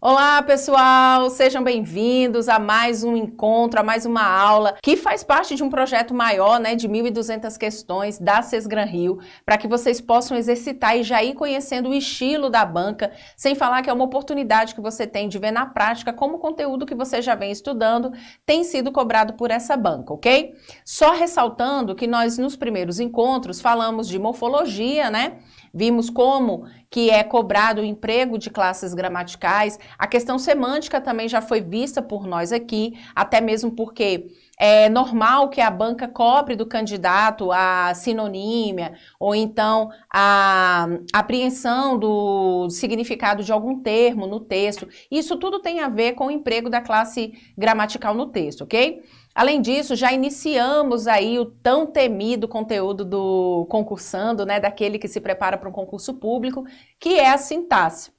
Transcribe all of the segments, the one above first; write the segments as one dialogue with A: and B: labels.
A: Olá, pessoal! Sejam bem-vindos a mais um encontro, a mais uma aula que faz parte de um projeto maior, de 1.200 questões da Sesgran Rio, para que vocês possam exercitar e já ir conhecendo o estilo da banca, sem falar que é uma oportunidade que você tem de ver na prática como o conteúdo que você já vem estudando tem sido cobrado por essa banca, ok? Só ressaltando que nós, nos primeiros encontros, falamos de morfologia, Vimos como que é cobrado o emprego de classes gramaticais. A questão semântica também já foi vista por nós aqui, até mesmo porque é normal que a banca cobre do candidato a sinonímia ou então a apreensão do significado de algum termo no texto. Isso tudo tem a ver com o emprego da classe gramatical no texto, ok? Além disso, já iniciamos aí o tão temido conteúdo do concursando, daquele que se prepara para um concurso público, que é a sintaxe.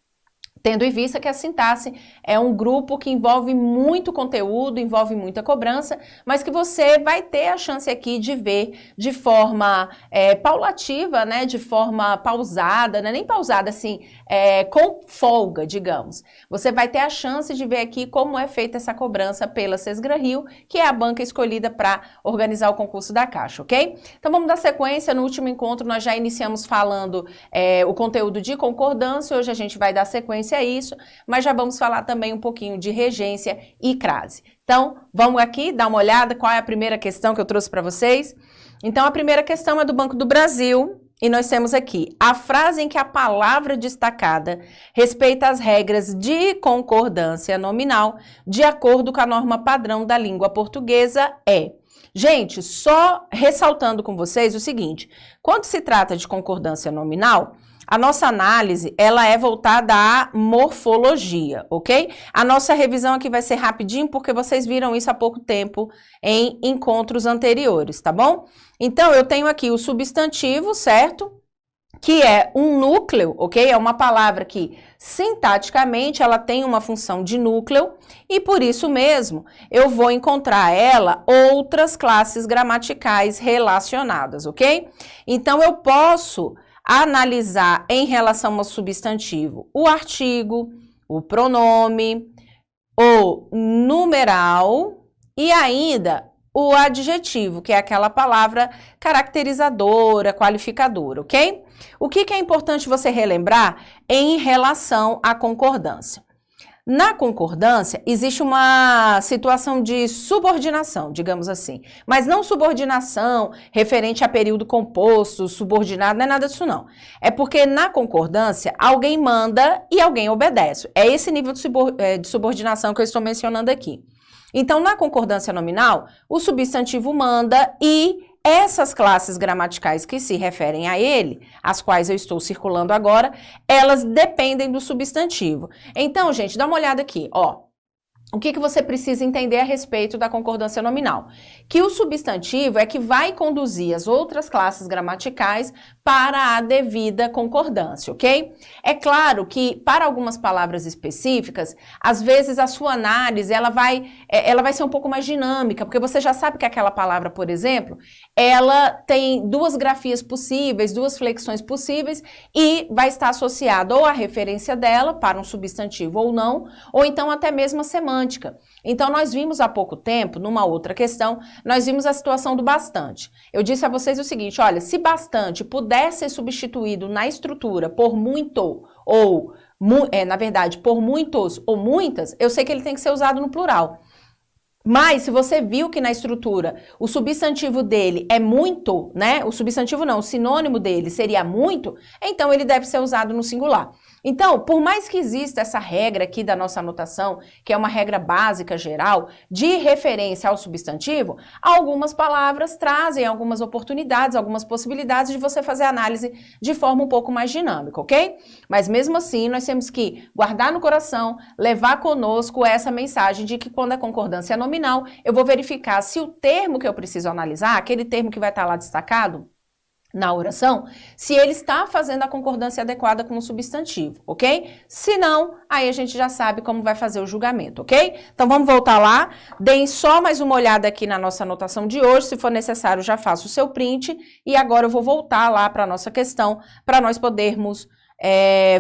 A: Tendo em vista que a sintaxe é um grupo que envolve muito conteúdo, envolve muita cobrança, mas que você vai ter a chance aqui de ver de forma paulativa, de forma pausada, nem pausada assim, com folga, digamos. Você vai ter a chance de ver aqui como é feita essa cobrança pela Sesgran Rio, que é a banca escolhida para organizar o concurso da Caixa, ok? Então vamos dar sequência. No último encontro nós já iniciamos falando o conteúdo de concordância, hoje a gente vai dar sequência a isso, mas já vamos falar também um pouquinho de regência e crase. Então, vamos aqui dar uma olhada qual é a primeira questão que eu trouxe para vocês. Então, a primeira questão é do Banco do Brasil e nós temos aqui a frase em que a palavra destacada respeita as regras de concordância nominal de acordo com a norma padrão da língua portuguesa é... Gente, só ressaltando com vocês o seguinte, quando se trata de concordância nominal, a nossa análise, ela é voltada à morfologia, ok? A nossa revisão aqui vai ser rapidinho, porque vocês viram isso há pouco tempo em encontros anteriores, tá bom? Então, eu tenho aqui o substantivo, certo? Que é um núcleo, ok? É uma palavra que, sintaticamente, ela tem uma função de núcleo e, por isso mesmo, eu vou encontrar ela outras classes gramaticais relacionadas, ok? Então, eu posso analisar em relação ao substantivo o artigo, o pronome, o numeral e ainda o adjetivo, que é aquela palavra caracterizadora, qualificadora, ok? O que é importante você relembrar em relação à concordância? Na concordância, existe uma situação de subordinação, digamos assim, mas não subordinação referente a período composto, subordinado, não é nada disso não. É porque na concordância, alguém manda e alguém obedece. É esse nível de subordinação que eu estou mencionando aqui. Então, na concordância nominal, o substantivo manda e essas classes gramaticais que se referem a ele, as quais eu estou circulando agora, elas dependem do substantivo. Então, gente, dá uma olhada aqui, ó. O que você precisa entender a respeito da concordância nominal? Que o substantivo é que vai conduzir as outras classes gramaticais para a devida concordância, ok? É claro que para algumas palavras específicas, às vezes a sua análise ela vai ser um pouco mais dinâmica, porque você já sabe que aquela palavra, por exemplo, ela tem duas grafias possíveis, duas flexões possíveis e vai estar associada ou à referência dela para um substantivo ou não, ou então até mesmo a semântica. Então, nós vimos há pouco tempo, numa outra questão, nós vimos a situação do bastante. Eu disse a vocês o seguinte, olha, se bastante puder ser substituído na estrutura por muito ou, na verdade, por muitos ou muitas, eu sei que ele tem que ser usado no plural. Mas, se você viu que na estrutura o substantivo dele é muito, o substantivo não, o sinônimo dele seria muito, então ele deve ser usado no singular. Então, por mais que exista essa regra aqui da nossa anotação, que é uma regra básica geral, de referência ao substantivo, algumas palavras trazem algumas oportunidades, algumas possibilidades de você fazer análise de forma um pouco mais dinâmica, ok? Mas mesmo assim, nós temos que guardar no coração, levar conosco essa mensagem de que quando a concordância é nominal, eu vou verificar se o termo que eu preciso analisar, aquele termo que vai estar lá destacado, na oração, se ele está fazendo a concordância adequada com o substantivo, ok? Se não, aí a gente já sabe como vai fazer o julgamento, ok? Então vamos voltar lá, deem só mais uma olhada aqui na nossa anotação de hoje, se for necessário já faça o seu print, e agora eu vou voltar lá para a nossa questão, para nós podermos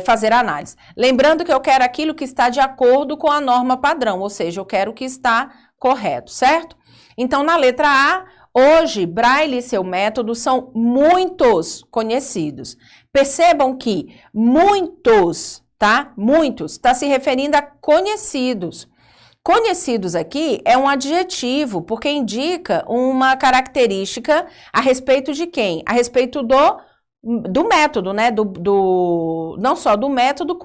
A: fazer análise. Lembrando que eu quero aquilo que está de acordo com a norma padrão, ou seja, eu quero o que está correto, certo? Então, na letra A, hoje, Braille e seu método são muitos conhecidos. Percebam que muitos, tá? Muitos, está se referindo a conhecidos. Conhecidos aqui é um adjetivo, porque indica uma característica a respeito de quem? A respeito do método, né? Não só do método,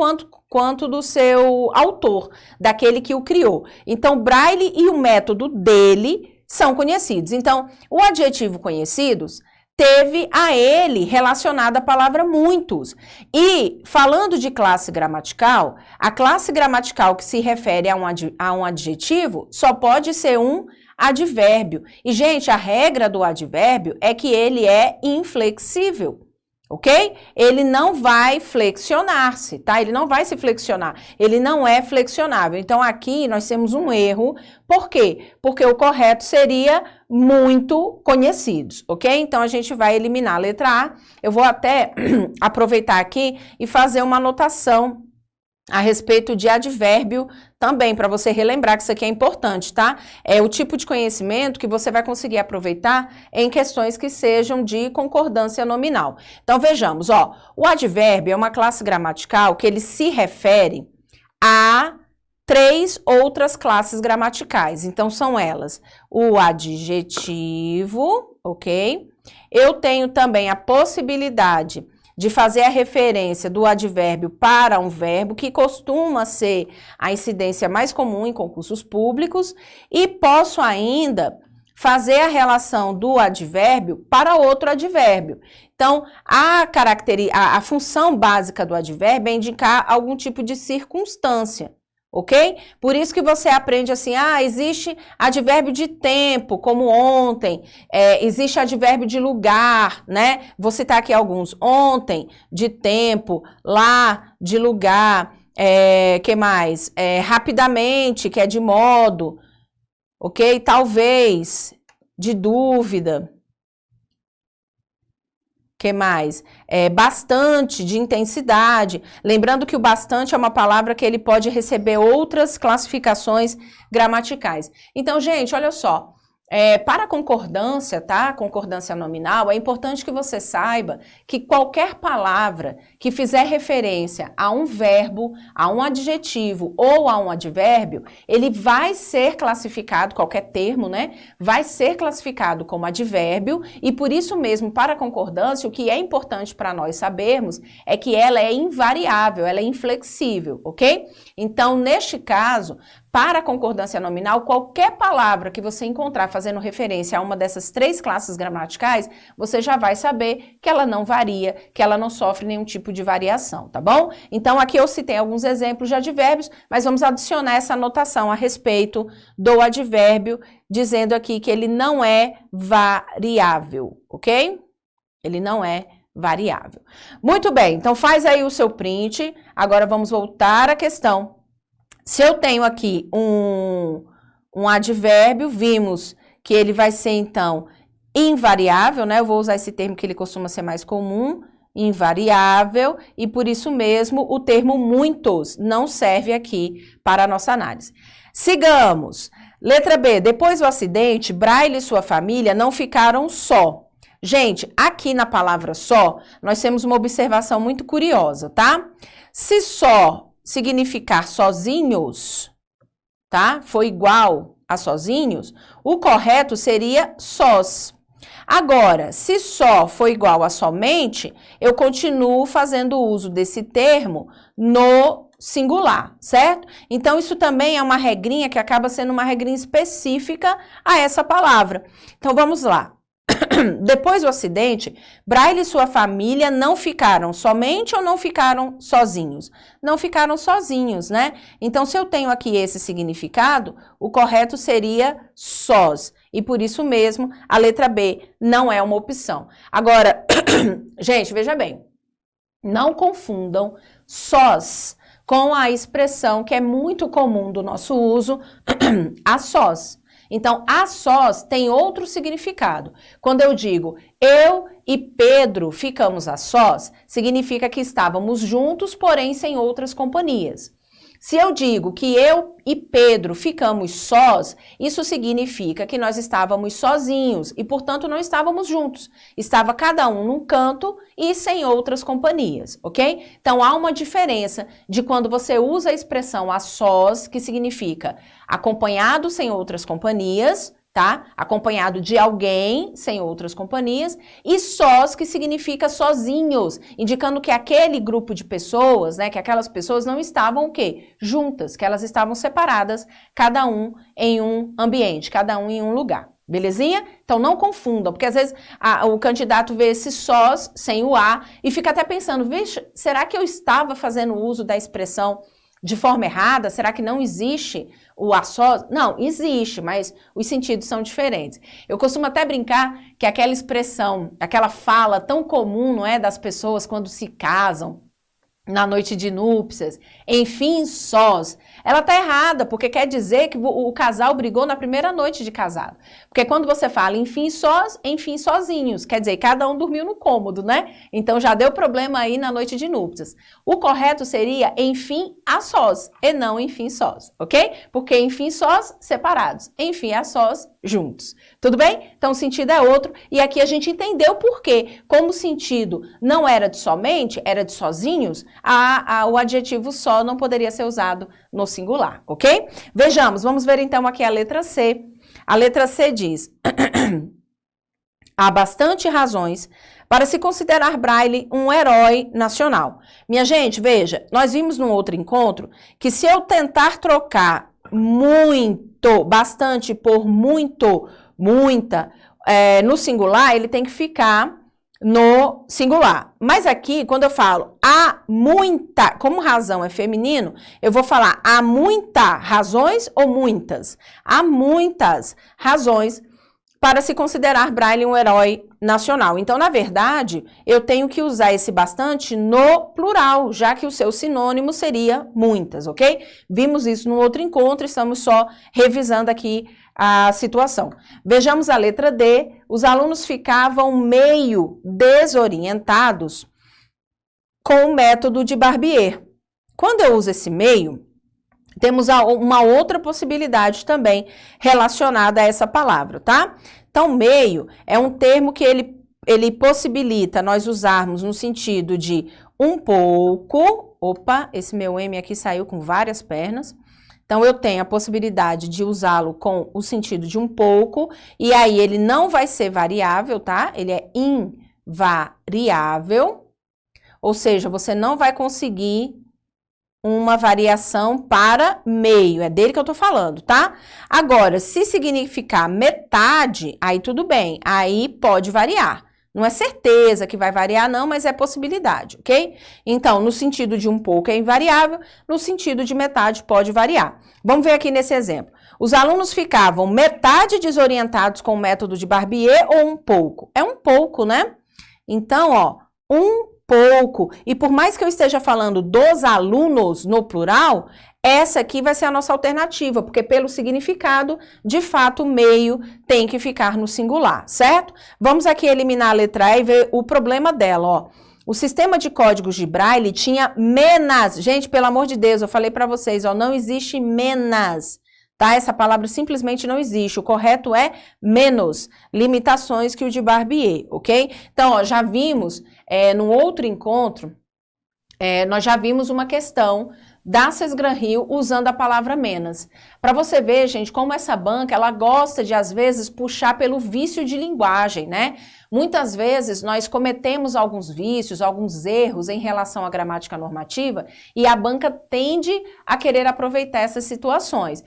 A: quanto do seu autor, daquele que o criou. Então, Braille e o método dele são conhecidos. Então, o adjetivo conhecidos teve a ele relacionada a palavra muitos. E, falando de classe gramatical, a classe gramatical que se refere a um adjetivo só pode ser um advérbio. E, gente, a regra do advérbio é que ele é inflexível. Ok? Ele não vai flexionar-se, tá? Ele não vai se flexionar, ele não é flexionável. Então, aqui nós temos um erro. Por quê? Porque o correto seria muito conhecidos, ok? Então, a gente vai eliminar a letra A. Eu vou até aproveitar aqui e fazer uma anotação a respeito de advérbio também, para você relembrar que isso aqui é importante, tá? É o tipo de conhecimento que você vai conseguir aproveitar em questões que sejam de concordância nominal. Então, vejamos, ó, o advérbio é uma classe gramatical que ele se refere a 3 outras classes gramaticais. Então, são elas o adjetivo, ok? Eu tenho também a possibilidade de fazer a referência do advérbio para um verbo, que costuma ser a incidência mais comum em concursos públicos, e posso ainda fazer a relação do advérbio para outro advérbio. Então, a função básica do advérbio é indicar algum tipo de circunstância. Ok? Por isso que você aprende assim, existe advérbio de tempo, como ontem, existe advérbio de lugar, né? Vou citar aqui alguns. Ontem, de tempo, lá, de lugar, que mais? Rapidamente, que é de modo, ok? Talvez, de dúvida. Que mais? Bastante, de intensidade. Lembrando que o bastante é uma palavra que ele pode receber outras classificações gramaticais. Então, gente, olha só. Para a concordância, tá? Concordância nominal, é importante que você saiba que qualquer palavra que fizer referência a um verbo, a um adjetivo ou a um advérbio, ele vai ser classificado, qualquer termo, né? Vai ser classificado como advérbio e por isso mesmo, para a concordância, o que é importante para nós sabermos é que ela é invariável, ela é inflexível, ok? Então, neste caso, para a concordância nominal, qualquer palavra que você encontrar fazendo referência a uma dessas 3 classes gramaticais, você já vai saber que ela não varia, que ela não sofre nenhum tipo de variação, tá bom? Então, aqui eu citei alguns exemplos de advérbios, mas vamos adicionar essa anotação a respeito do advérbio, dizendo aqui que ele não é variável, ok? Ele não é variável. Muito bem, então faz aí o seu print. Agora vamos voltar à questão. Se eu tenho aqui um advérbio, vimos que ele vai ser, então, invariável, né? Eu vou usar esse termo que ele costuma ser mais comum, invariável, e por isso mesmo o termo muitos não serve aqui para a nossa análise. Sigamos. Letra B. Depois do acidente, Braille e sua família não ficaram só. Gente, aqui na palavra só, nós temos uma observação muito curiosa, tá? Se só significar sozinhos, tá? Foi igual a sozinhos, o correto seria sós. Agora, se só for igual a somente, eu continuo fazendo uso desse termo no singular, certo? Então, isso também é uma regrinha que acaba sendo uma regrinha específica a essa palavra. Então, vamos lá. Depois do acidente, Braille e sua família não ficaram somente ou não ficaram sozinhos? Não ficaram sozinhos, né? Então, se eu tenho aqui esse significado, o correto seria sós. E por isso mesmo, a letra B não é uma opção. Agora, gente, veja bem, não confundam sós com a expressão que é muito comum do nosso uso, a sós. Então, a sós tem outro significado. Quando eu digo eu e Pedro ficamos a sós, significa que estávamos juntos, porém sem outras companhias. Se eu digo que eu e Pedro ficamos sós, isso significa que nós estávamos sozinhos e, portanto, não estávamos juntos. Estava cada um num canto e sem outras companhias, ok? Então, há uma diferença de quando você usa a expressão a sós, que significa acompanhado sem outras companhias, tá? Acompanhado de alguém, sem outras companhias, e sós, que significa sozinhos, indicando que aquele grupo de pessoas, né, que aquelas pessoas não estavam o quê? Juntas, que elas estavam separadas, cada um em um ambiente, cada um em um lugar. Belezinha? Então não confundam, porque às vezes o candidato vê esse sós sem o a e fica até pensando, vixe, será que eu estava fazendo uso da expressão de forma errada? Será que não existe o a sós? Não, existe, mas os sentidos são diferentes. Eu costumo até brincar que aquela expressão, aquela fala tão comum, não é, das pessoas quando se casam, na noite de núpcias, enfim, sós, ela tá errada, porque quer dizer que o casal brigou na primeira noite de casado. Porque quando você fala enfim sós, enfim sozinhos, quer dizer, cada um dormiu no cômodo, né? Então já deu problema aí na noite de núpcias. O correto seria enfim a sós, e não enfim sós, ok? Porque enfim sós, separados, enfim a sós, juntos. Tudo bem? Então o sentido é outro, e aqui a gente entendeu por quê. Como o sentido não era de somente, era de sozinhos, o adjetivo só não poderia ser usado no singular, ok? Vejamos, vamos ver então aqui a letra C. A letra C diz: há bastante razões para se considerar Braille um herói nacional. Minha gente, veja, nós vimos num outro encontro que se eu tentar trocar muito, bastante por muito, muita, no singular, ele tem que ficar no singular. Mas aqui, quando eu falo há muita, como razão é feminino, eu vou falar há muita razões ou muitas? Há muitas razões para se considerar Braille um herói nacional. Então, na verdade, eu tenho que usar esse bastante no plural, já que o seu sinônimo seria muitas, ok? Vimos isso no outro encontro, estamos só revisando aqui a situação. Vejamos a letra D. Os alunos ficavam meio desorientados com o método de Barbier. Quando eu uso esse meio, temos uma outra possibilidade também relacionada a essa palavra, tá? Então, meio é um termo que ele possibilita nós usarmos no sentido de um pouco. Opa, esse meu M aqui saiu com várias pernas. Então, eu tenho a possibilidade de usá-lo com o sentido de um pouco, e aí ele não vai ser variável, tá? Ele é invariável, ou seja, você não vai conseguir uma variação para meio, é dele que eu tô falando, tá? Agora, se significar metade, aí tudo bem, aí pode variar. Não é certeza que vai variar não, mas é possibilidade, ok? Então, no sentido de um pouco é invariável, no sentido de metade pode variar. Vamos ver aqui nesse exemplo. Os alunos ficavam metade desorientados com o método de Barbier ou um pouco? É um pouco, né? Então, ó, um pouco. E por mais que eu esteja falando dos alunos no plural, essa aqui vai ser a nossa alternativa, porque pelo significado, de fato, o meio tem que ficar no singular, certo? Vamos aqui eliminar a letra E e ver o problema dela, ó. O sistema de códigos de Braille tinha menas. Gente, pelo amor de Deus, eu falei para vocês, ó, não existe menas, tá? Essa palavra simplesmente não existe. O correto é menos limitações que o de Barbier, ok? Então, ó, já vimos, no outro encontro, nós já vimos uma questão da Sesgran-Rio usando a palavra menos. Para você ver, gente, como essa banca, ela gosta de, às vezes, puxar pelo vício de linguagem, né? Muitas vezes nós cometemos alguns vícios, alguns erros em relação à gramática normativa e a banca tende a querer aproveitar essas situações.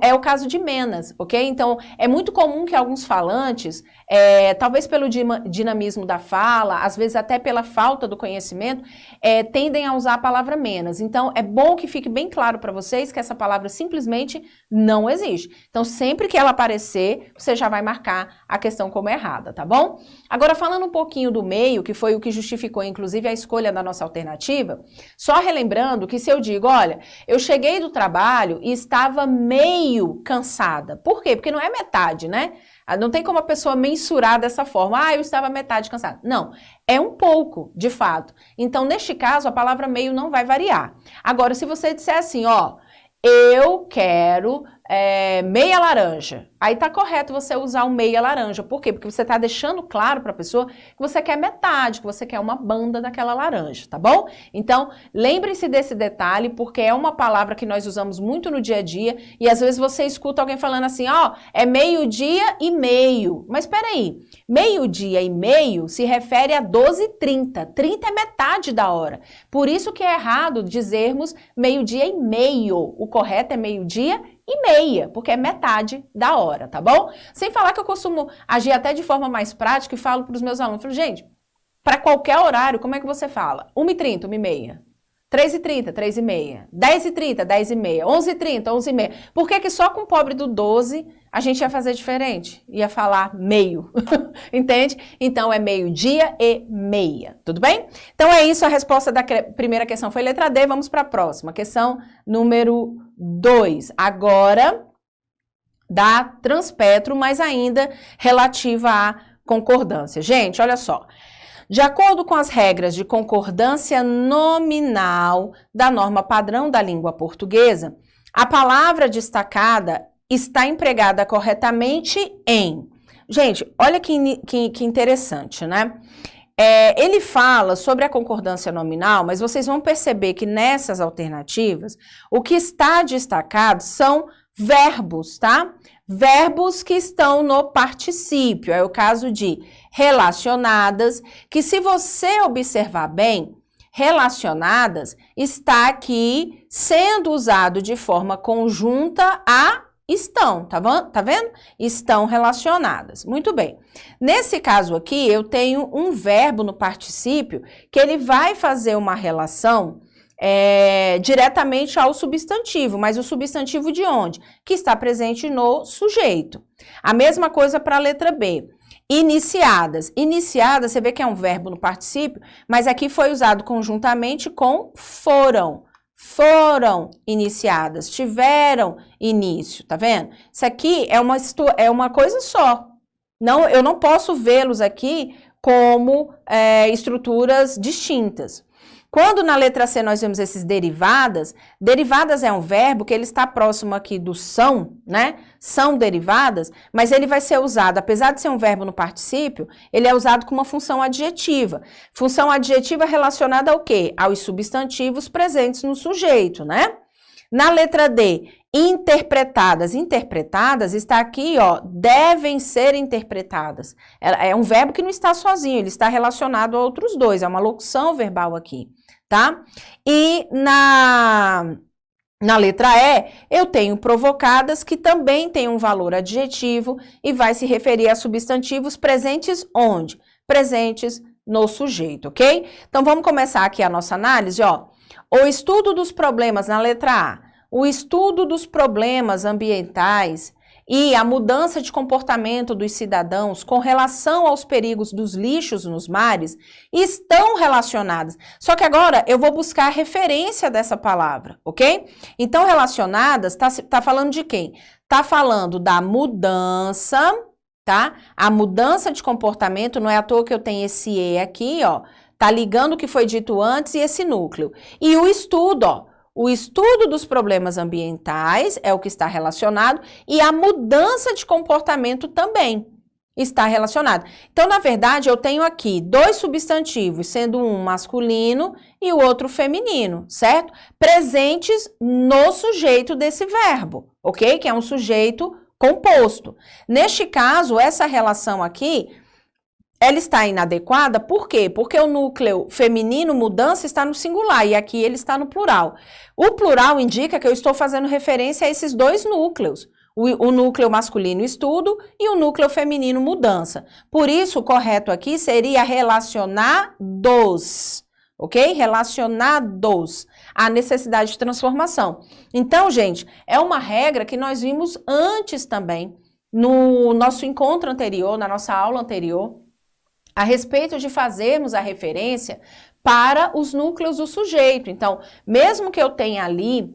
A: É o caso de menos, ok? Então, é muito comum que alguns falantes, talvez pelo dinamismo da fala, às vezes até pela falta do conhecimento, tendem a usar a palavra menos. Então, é bom que que fique bem claro para vocês que essa palavra simplesmente não existe. Então, sempre que ela aparecer, você já vai marcar a questão como errada, tá bom? Agora, falando um pouquinho do meio, que foi o que justificou, inclusive, a escolha da nossa alternativa, só relembrando que se eu digo, olha, eu cheguei do trabalho e estava meio cansada. Por quê? Porque não é metade, né? Não tem como a pessoa mensurar dessa forma. Ah, eu estava metade cansada. Não, é um pouco, de fato. Então, neste caso, a palavra meio não vai variar. Agora, se você disser assim, ó, eu quero meia laranja. Aí tá correto você usar o meia laranja. Por quê? Porque você tá deixando claro para a pessoa que você quer metade, que você quer uma banda daquela laranja, tá bom? Então, lembre-se desse detalhe, porque é uma palavra que nós usamos muito no dia a dia e às vezes você escuta alguém falando assim, ó, é meio-dia e meio. Mas espera aí, meio-dia e meio se refere a 12h30. 30 é metade da hora. Por isso que é errado dizermos meio-dia e meio. O correto é meio-dia e meia, porque é metade da hora, tá bom? Sem falar que eu costumo agir até de forma mais prática e falo para os meus alunos, falo, gente, para qualquer horário, como é que você fala? 1h30, 1h30. 3h30, 3h30. 10h30, 10h30. 11h30, 11h30. Por que só com o pobre do 12 a gente ia fazer diferente? Ia falar meio, entende? Então é meio-dia e meia, tudo bem? Então é isso, a resposta da primeira questão foi letra D, vamos para a próxima. Questão número 2. Agora, da Transpetro, mas ainda relativa à concordância. Gente, olha só. De acordo com as regras de concordância nominal da norma padrão da língua portuguesa, a palavra destacada está empregada corretamente em... Gente, olha que interessante, né? Ele fala sobre a concordância nominal, mas vocês vão perceber que nessas alternativas, o que está destacado são verbos, tá? Verbos que estão no particípio, é o caso de relacionadas, que se você observar bem, relacionadas está aqui sendo usado de forma conjunta a estão, tá vendo? Estão relacionadas. Muito bem. Nesse caso aqui, eu tenho um verbo no particípio que ele vai fazer uma relação diretamente ao substantivo, mas o substantivo de onde? Que está presente no sujeito. A mesma coisa para a letra B. Iniciadas. Iniciadas, você vê que é um verbo no particípio, mas aqui foi usado conjuntamente com foram. Foram iniciadas, tiveram início, tá vendo? Isso aqui é uma coisa só. Não, eu não posso vê-los aqui como estruturas distintas. Quando na letra C nós vemos esses derivadas, derivadas é um verbo que ele está próximo aqui do são, né? São derivadas, mas ele vai ser usado, apesar de ser um verbo no particípio, ele é usado com uma função adjetiva. Função adjetiva relacionada ao quê? Aos substantivos presentes no sujeito, né? Na letra D, interpretadas. Interpretadas está aqui, ó, devem ser interpretadas. É um verbo que não está sozinho, ele está relacionado a outros dois, é uma locução verbal aqui, tá? E na letra E, eu tenho provocadas, que também tem um valor adjetivo e vai se referir a substantivos presentes onde? Presentes no sujeito, ok? Então, vamos começar aqui a nossa análise, ó. O estudo dos problemas, na letra A, o estudo dos problemas ambientais e a mudança de comportamento dos cidadãos com relação aos perigos dos lixos nos mares estão relacionadas. Só que agora eu vou buscar a referência dessa palavra, ok? Então, relacionadas, tá falando de quem? Tá falando da mudança, tá? A mudança de comportamento, não é à toa que eu tenho esse E aqui, ó. Tá ligando o que foi dito antes e esse núcleo. E o estudo, ó. O estudo dos problemas ambientais é o que está relacionado e a mudança de comportamento também está relacionada. Então, na verdade, eu tenho aqui dois substantivos, sendo um masculino e o outro feminino, certo? Presentes no sujeito desse verbo, ok? Que é um sujeito composto. Neste caso, essa relação aqui, ela está inadequada, por quê? Porque o núcleo feminino, mudança, está no singular e aqui ele está no plural. O plural indica que eu estou fazendo referência a esses dois núcleos. O núcleo masculino, estudo, e o núcleo feminino, mudança. Por isso, o correto aqui seria relacionados, ok? Relacionados. a necessidade de transformação. Então, gente, é uma regra que nós vimos antes também, no nosso encontro anterior, na nossa aula anterior, a respeito de fazermos a referência para os núcleos do sujeito. Então, mesmo que eu tenha ali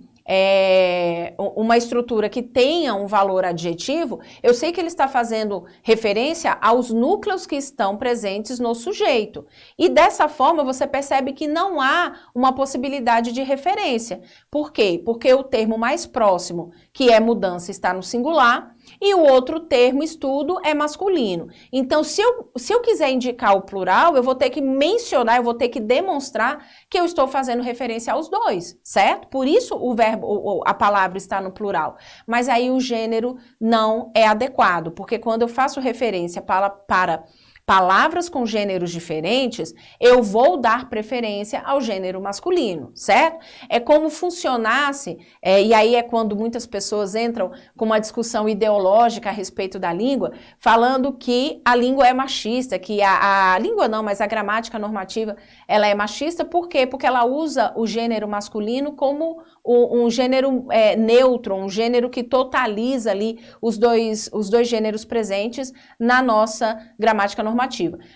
A: uma estrutura que tenha um valor adjetivo, eu sei que ele está fazendo referência aos núcleos que estão presentes no sujeito. E dessa forma você percebe que não há uma possibilidade de referência. Por quê? Porque o termo mais próximo, que é mudança, está no singular, e o outro termo, estudo, é masculino. Então, se eu quiser indicar o plural, eu vou ter que mencionar, eu vou ter que demonstrar que eu estou fazendo referência aos dois, certo? Por isso o verbo, a palavra está no plural. Mas aí o gênero não é adequado, porque quando eu faço referência para palavras com gêneros diferentes, eu vou dar preferência ao gênero masculino, certo? É como funcionasse, e aí é quando muitas pessoas entram com uma discussão ideológica a respeito da língua, falando que a língua é machista, que a língua não, mas a gramática normativa, ela é machista, por quê? Porque ela usa o gênero masculino como um gênero neutro, um gênero que totaliza ali os dois gêneros presentes na nossa gramática normativa.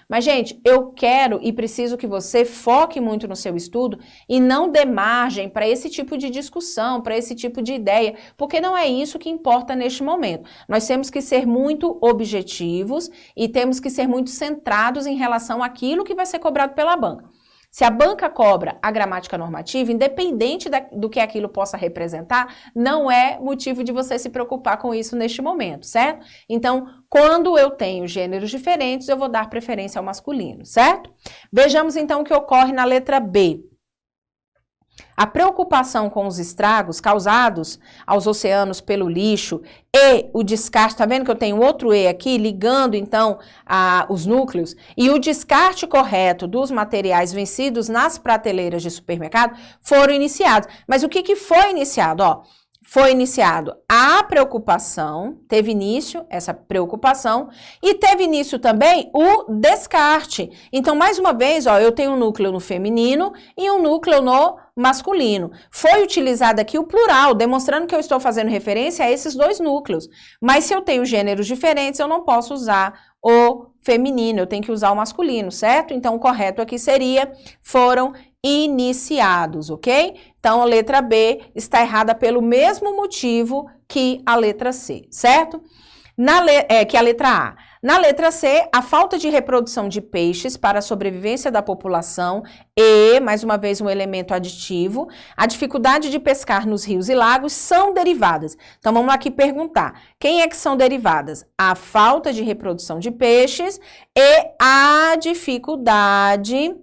A: Mas, gente, eu quero e preciso que você foque muito no seu estudo e não dê margem para esse tipo de discussão, para esse tipo de ideia, porque não é isso que importa neste momento. Nós temos que ser muito objetivos e temos que ser muito centrados em relação àquilo que vai ser cobrado pela banca. Se a banca cobra a gramática normativa, independente do que aquilo possa representar, não é motivo de você se preocupar com isso neste momento, certo? Então, quando eu tenho gêneros diferentes, eu vou dar preferência ao masculino, certo? Vejamos então o que ocorre na letra B. A preocupação com os estragos causados aos oceanos pelo lixo e o descarte, tá vendo que eu tenho outro E aqui, ligando então os núcleos, e o descarte correto dos materiais vencidos nas prateleiras de supermercado foram iniciados. Mas o que foi iniciado? Ó, foi iniciado a preocupação, teve início essa preocupação, e teve início também o descarte. Então, mais uma vez, ó, eu tenho um núcleo no feminino e um núcleo no masculino. Foi utilizado aqui o plural, demonstrando que eu estou fazendo referência a esses dois núcleos. Mas se eu tenho gêneros diferentes, eu não posso usar o feminino, eu tenho que usar o masculino, certo? Então, o correto aqui seria, foram iniciados, ok? Então, a letra B está errada pelo mesmo motivo que a letra C, certo? Que a letra A. Na letra C, a falta de reprodução de peixes para a sobrevivência da população e, mais uma vez, um elemento aditivo, a dificuldade de pescar nos rios e lagos são derivadas. Então, vamos aqui perguntar, quem é que são derivadas? A falta de reprodução de peixes e a dificuldade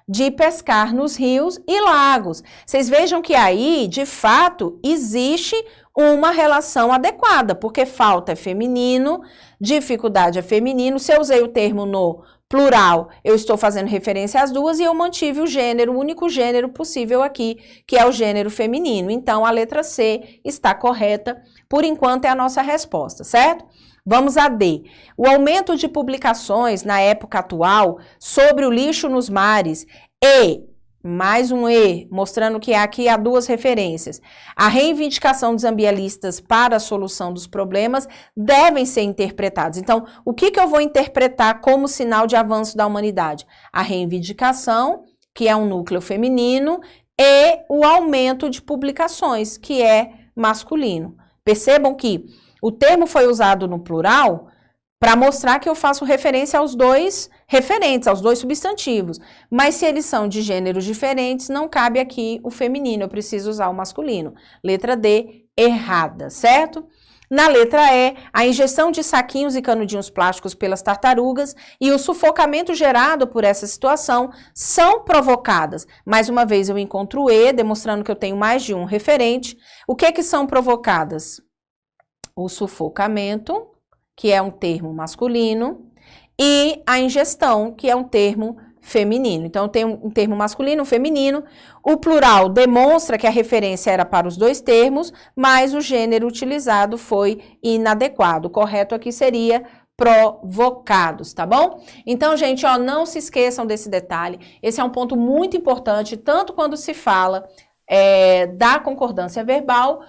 A: de pescar nos rios e lagos. Vocês vejam que aí, de fato, existe uma relação adequada, porque falta é feminino, dificuldade é feminino. Se eu usei o termo no plural, eu estou fazendo referência às duas e eu mantive o gênero, o único gênero possível aqui, que é o gênero feminino. Então, a letra C está correta, por enquanto é a nossa resposta, certo? Vamos a D. O aumento de publicações na época atual sobre o lixo nos mares e, mais um E, mostrando que aqui há duas referências. A reivindicação dos ambientalistas para a solução dos problemas devem ser interpretados. Então, o que eu vou interpretar como sinal de avanço da humanidade? A reivindicação, que é um núcleo feminino, e o aumento de publicações, que é masculino. Percebam que o termo foi usado no plural para mostrar que eu faço referência aos dois referentes, aos dois substantivos. Mas se eles são de gêneros diferentes, não cabe aqui o feminino, eu preciso usar o masculino. Letra D, errada, certo? Na letra E, a ingestão de saquinhos e canudinhos plásticos pelas tartarugas e o sufocamento gerado por essa situação são provocadas. Mais uma vez eu encontro o E, demonstrando que eu tenho mais de um referente. O que são provocadas? O sufocamento, que é um termo masculino, e a ingestão, que é um termo feminino. Então, eu tenho um termo masculino, um feminino. O plural demonstra que a referência era para os dois termos, mas o gênero utilizado foi inadequado. O correto aqui seria provocados, tá bom? Então, gente, ó, não se esqueçam desse detalhe. Esse é um ponto muito importante, tanto quando se fala da concordância verbal,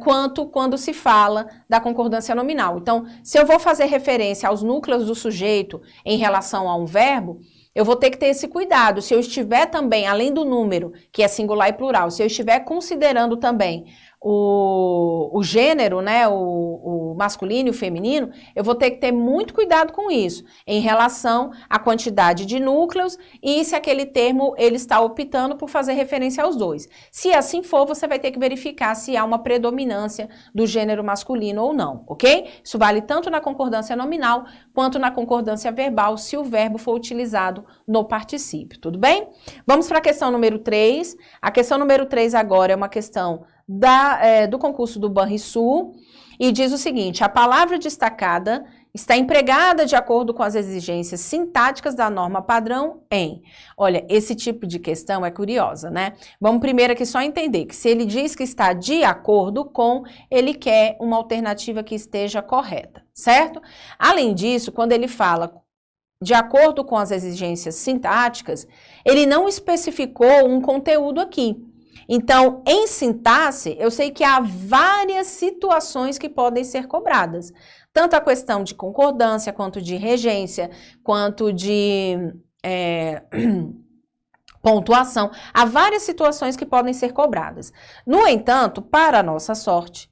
A: quanto quando se fala da concordância nominal. Então, se eu vou fazer referência aos núcleos do sujeito em relação a um verbo, eu vou ter que ter esse cuidado. Se eu estiver também, além do número, que é singular e plural, se eu estiver considerando também o gênero, né, o masculino e o feminino, eu vou ter que ter muito cuidado com isso, em relação à quantidade de núcleos e se aquele termo ele está optando por fazer referência aos dois. Se assim for, você vai ter que verificar se há uma predominância do gênero masculino ou não, ok? Isso vale tanto na concordância nominal quanto na concordância verbal, se o verbo for utilizado no particípio, tudo bem? Vamos para a questão número 3. A questão número 3 agora é uma questão do concurso do Banrisul e diz o seguinte: a palavra destacada está empregada de acordo com as exigências sintáticas da norma padrão em... Olha, esse tipo de questão é curiosa, né? Vamos primeiro aqui só entender que se ele diz que está de acordo com, ele quer uma alternativa que esteja correta, certo? Além disso, quando ele fala de acordo com as exigências sintáticas, ele não especificou um conteúdo aqui. Então, em sintaxe, eu sei que há várias situações que podem ser cobradas. Tanto a questão de concordância, quanto de regência, quanto de pontuação. Há várias situações que podem ser cobradas. No entanto, para a nossa sorte,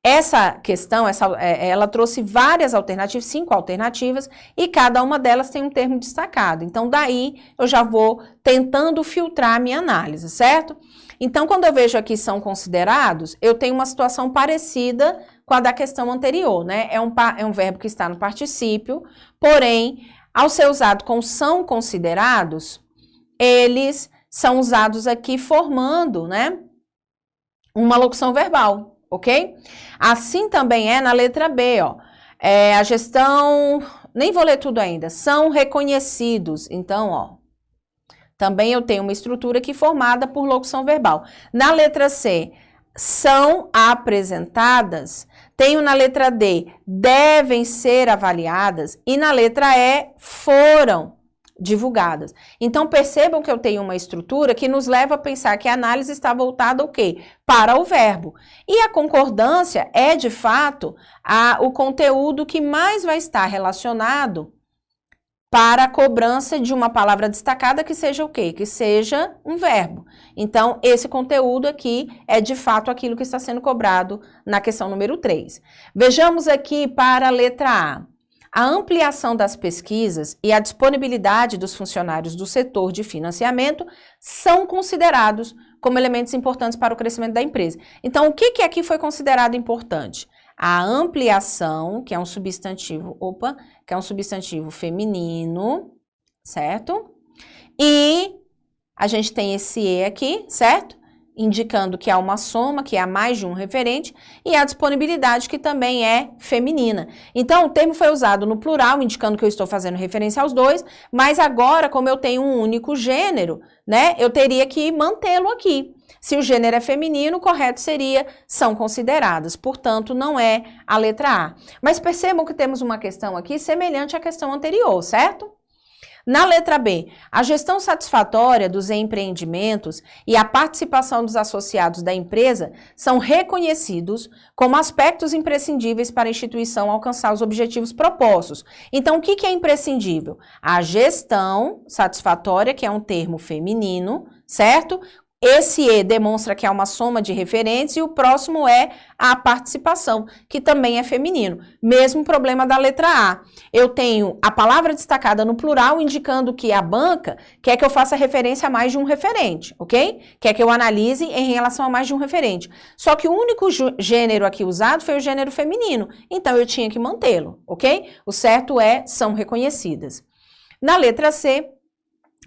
A: essa questão, ela trouxe várias alternativas, 5 alternativas, e cada uma delas tem um termo destacado. Então, daí, eu já vou tentando filtrar a minha análise, certo? Então, quando eu vejo aqui são considerados, eu tenho uma situação parecida com a da questão anterior, né? É um verbo que está no particípio, porém, ao ser usado com são considerados, eles são usados aqui formando, né, uma locução verbal. Ok? Assim também é na letra B, ó. A gestão, nem vou ler tudo ainda, são reconhecidos. Então, ó, também eu tenho uma estrutura aqui formada por locução verbal. Na letra C, são apresentadas. Tenho na letra D, devem ser avaliadas. E na letra E, foram divulgadas. Então, percebam que eu tenho uma estrutura que nos leva a pensar que a análise está voltada o quê? Para o verbo. E a concordância é, de fato, o conteúdo que mais vai estar relacionado para a cobrança de uma palavra destacada que seja o quê? Que seja um verbo. Então, esse conteúdo aqui é, de fato, aquilo que está sendo cobrado na questão número 3. Vejamos aqui para a letra A. A ampliação das pesquisas e a disponibilidade dos funcionários do setor de financiamento são considerados como elementos importantes para o crescimento da empresa. Então, o que aqui foi considerado importante? A ampliação, que é um substantivo, que é um substantivo feminino, certo? E a gente tem esse E aqui, certo? Indicando que há uma soma, que há mais de um referente, e a disponibilidade, que também é feminina. Então, o termo foi usado no plural, indicando que eu estou fazendo referência aos dois, mas agora, como eu tenho um único gênero, né, eu teria que mantê-lo aqui. Se o gênero é feminino, o correto seria são consideradas, portanto, não é a letra A. Mas percebam que temos uma questão aqui semelhante à questão anterior, certo? Na letra B, a gestão satisfatória dos empreendimentos e a participação dos associados da empresa são reconhecidos como aspectos imprescindíveis para a instituição alcançar os objetivos propostos. Então, o que é imprescindível? A gestão satisfatória, que é um termo feminino, certo? Esse E demonstra que há uma soma de referentes e o próximo é a participação, que também é feminino. Mesmo problema da letra A. Eu tenho a palavra destacada no plural, indicando que a banca quer que eu faça referência a mais de um referente, ok? Quer que eu analise em relação a mais de um referente. Só que o único gênero aqui usado foi o gênero feminino, então eu tinha que mantê-lo, ok? O certo é, são reconhecidas. Na letra C,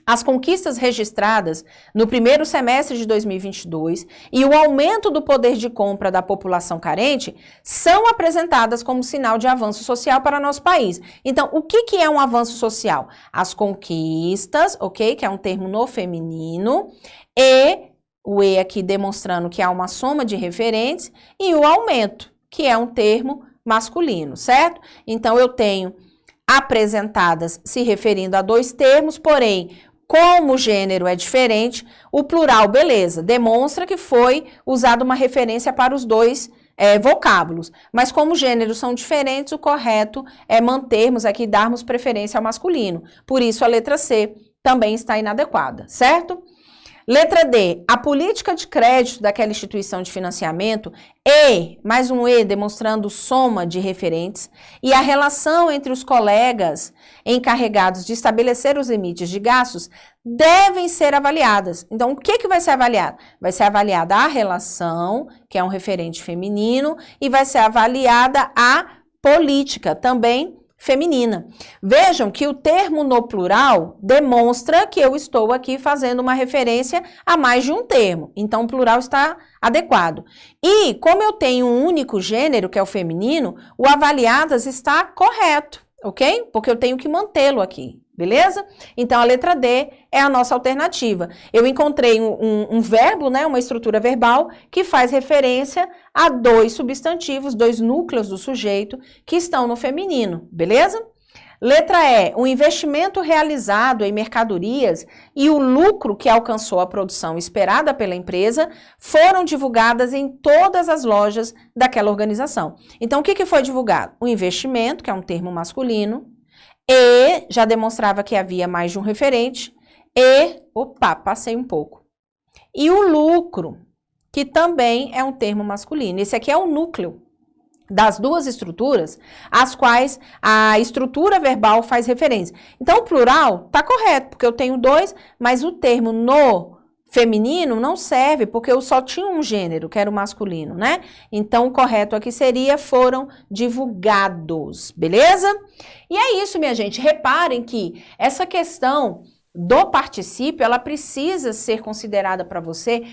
A: as conquistas registradas no primeiro semestre de 2022 e o aumento do poder de compra da população carente são apresentadas como sinal de avanço social para nosso país. Então, o que é um avanço social? As conquistas, ok? Que é um termo no feminino, e o E aqui demonstrando que há uma soma de referentes, e o aumento, que é um termo masculino, certo? Então, eu tenho apresentadas se referindo a dois termos, porém, Como o gênero é diferente, o plural, beleza, demonstra que foi usada uma referência para os dois vocábulos. Mas como os gêneros são diferentes, o correto é mantermos aqui, darmos preferência ao masculino. Por isso, a letra C também está inadequada, certo? Letra D, a política de crédito daquela instituição de financiamento mais um E demonstrando soma de referentes, e a relação entre os colegas encarregados de estabelecer os limites de gastos devem ser avaliadas. Então, o que vai ser avaliado? Vai ser avaliada a relação, que é um referente feminino, e vai ser avaliada a política, também feminina. Vejam que o termo no plural demonstra que eu estou aqui fazendo uma referência a mais de um termo. Então, o plural está adequado. E, como eu tenho um único gênero, que é o feminino, o avaliadas está correto, ok? Porque eu tenho que mantê-lo aqui. Beleza? Então, a letra D é a nossa alternativa. Eu encontrei um verbo, né, uma estrutura verbal, que faz referência a dois substantivos, dois núcleos do sujeito, que estão no feminino. Beleza? Letra E, o investimento realizado em mercadorias e o lucro que alcançou a produção esperada pela empresa foram divulgadas em todas as lojas daquela organização. Então, o que foi divulgado? O investimento, que é um termo masculino, e já demonstrava que havia mais de um referente, passei um pouco. E o lucro, que também é um termo masculino. Esse aqui é o núcleo das duas estruturas, às quais a estrutura verbal faz referência. Então, o plural está correto, porque eu tenho dois, mas o termo no feminino não serve, porque eu só tinha um gênero, que era o masculino, né? Então, o correto aqui seria foram divulgados, beleza? E é isso, minha gente. Reparem que essa questão do particípio, ela precisa ser considerada para você,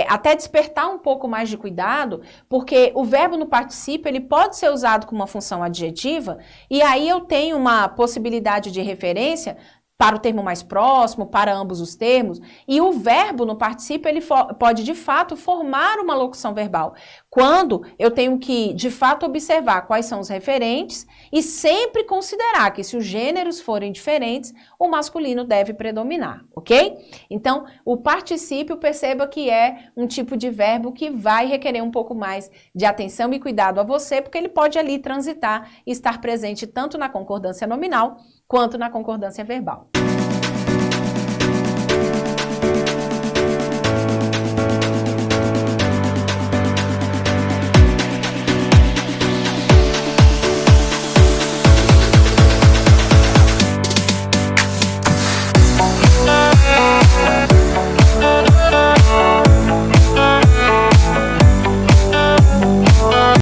A: até despertar um pouco mais de cuidado, porque o verbo no particípio, ele pode ser usado com uma função adjetiva, e aí eu tenho uma possibilidade de referência para o termo mais próximo, para ambos os termos, e o verbo no particípio, ele pode, de fato, formar uma locução verbal, quando eu tenho que, de fato, observar quais são os referentes e sempre considerar que, se os gêneros forem diferentes, o masculino deve predominar, ok? Então, o particípio, perceba que é um tipo de verbo que vai requerer um pouco mais de atenção e cuidado a você, porque ele pode ali transitar e estar presente tanto na concordância nominal quanto na concordância verbal.